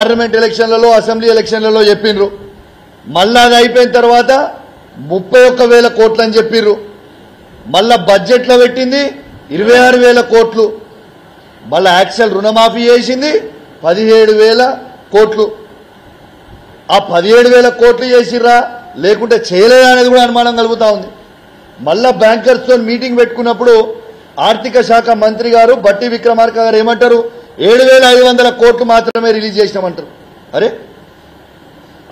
parliament ఎలక్షన్లలో assembly ఎలక్షన్లలో చెప్పిండ్రు మళ్ళా అది అయిపోయిన తర్వాత 31,000 కోట్లు అని చెప్పిర్రు మళ్ళా బడ్జెట్లో పెట్టింది 26,000 కోట్లు మళ్ళా యాక్చువల్ రుణమాఫీ చేసింది 17,000 కోట్లు ఆ 17,000 కోట్లు చేసిర్రా లేకుంటే చేయలేదా అనేది కూడా అనుమానం కలుగుతా ఉంది మళ్ళా బ్యాంకర్స్తో మీటింగ్ పెట్టుకున్నప్పుడు ఆర్థిక శాఖ మంత్రి గారు బట్టి విక్రమార్క గారు ఏమంటారు 7,500 కోట్లు మాత్రమే రిలీజ్ చేసినామంటారు అరే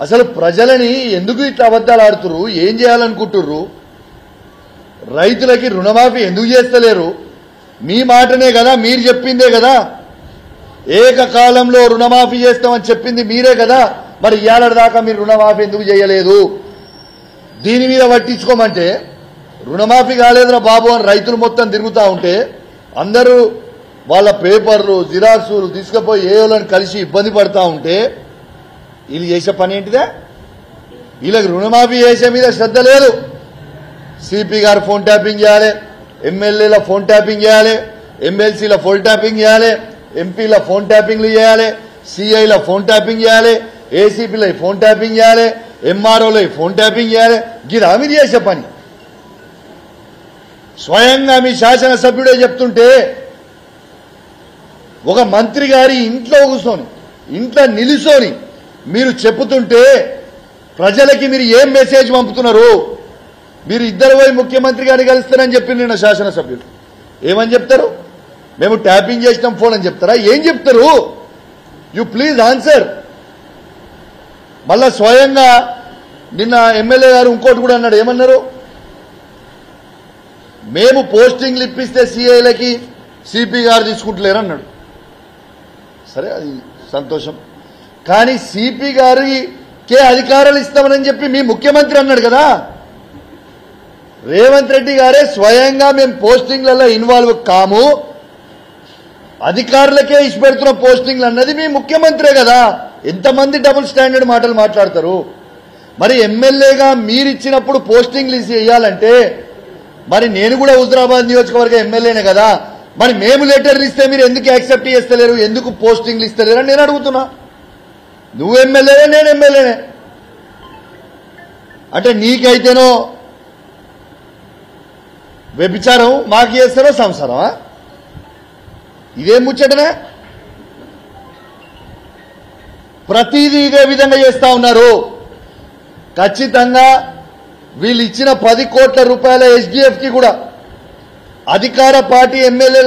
అసలు ప్రజలని ఎందుకు ఇట్లా అబద్ధాలు ఆడుతురు ఏం చేయాలనుకుంటుర్రు రైతులకి రుణమాఫీ ఎందుకు చేస్తలేరు మీ మాటనే కదా మీరు చెప్పిందే కదా ఏకకాలంలో రుణమాఫీ చేస్తామని చెప్పింది మీరే కదా మరి ఇయాల దాకా మీరు రుణమాఫీ ఎందుకు చేయలేదు దీని మీద పట్టించుకోమంటే రుణమాఫీ కాలేదురా బాబు అని రైతులు మొత్తం తిరుగుతూ ఉంటే అందరూ వాళ్ళ పేపర్లు జిరాక్సులు తీసుకుపోయి ఏయోలను కలిసి ఇబ్బంది పడతా ఉంటే వీళ్ళు చేసే పని ఏంటిదే వీళ్ళకి రుణమాఫీ చేసే మీద శ్రద్ధ లేదు సిపి గారు ఫోన్ ట్యాపింగ్ చేయాలి ఎమ్మెల్యేల ఫోన్ ట్యాపింగ్ చేయాలి ఎమ్మెల్సీల ఫోన్ ట్యాపింగ్ చేయాలి ఎంపీల ఫోన్ ట్యాపింగ్లు చేయాలి సిఐల ఫోన్ ట్యాపింగ్ చేయాలి ఏసీపీల ఫోన్ ట్యాపింగ్ చేయాలి ఎంఆర్ఓల ఫోన్ ట్యాపింగ్ చేయాలి గిదా మీరు చేసే పని స్వయంగా మీ శాసనసభ్యుడే చెప్తుంటే ఒక మంత్రి గారి ఇంట్లో కూర్చొని ఇంట్లో నిలుసోని మీరు చెప్పుతుంటే ప్రజలకి మీరు ఏం మెసేజ్ పంపుతున్నారు మీరు ఇద్దరు పోయి ముఖ్యమంత్రి గారిని కలుస్తారని చెప్పి నిన్న శాసనసభ్యులు ఏమని చెప్తారు మేము ట్యాపింగ్ చేసినాం ఫోన్ అని చెప్తారా ఏం చెప్తారు యు ప్లీజ్ ఆన్సర్ మళ్ళా స్వయంగా నిన్న ఎమ్మెల్యే గారు ఇంకోటి కూడా అన్నాడు ఏమన్నారు మేము పోస్టింగ్లు ఇప్పిస్తే సిఐలకి సిపి గారు తీసుకుంటలేరు అన్నాడు సరే అది సంతోషం కానీ సిపి గారికే అధికారాలు ఇస్తామని చెప్పి మీ ముఖ్యమంత్రి అన్నాడు కదా రేవంత్ రెడ్డి గారే స్వయంగా మేము పోస్టింగ్లలో ఇన్వాల్వ్ కాము అధికారులకే ఇచ్చిపెడుతున్న పోస్టింగ్లు అన్నది మీ ముఖ్యమంత్రే కదా ఎంతమంది డబుల్ స్టాండర్డ్ మాటలు మాట్లాడతారు మరి ఎమ్మెల్యేగా మీరిచ్చినప్పుడు పోస్టింగ్లు ఇవ్వాలంటే మరి నేను కూడా హుజరాబాద్ నియోజకవర్గ ఎమ్మెల్యేనే కదా మరి మేము లెటర్లు ఇస్తే మీరు ఎందుకు యాక్సెప్ట్ చేస్తలేరు ఎందుకు పోస్టింగ్లు ఇస్తలేరు అని నేను అడుగుతున్నా నువ్వు ఎమ్మెల్యేనే నేను ఎమ్మెల్యేనే అంటే నీకైతేనో వ్యభిచారం మాకు చేస్తారో సంసారమా ఇదేం ముచ్చటనే ప్రతిదీ ఇదే విధంగా చేస్తా ఉన్నారు ఖచ్చితంగా వీళ్ళు ఇచ్చిన 10 కోట్ల రూపాయల ఎస్డిఎఫ్ కి కూడా అధికార పార్టీ ఎమ్మెల్యేల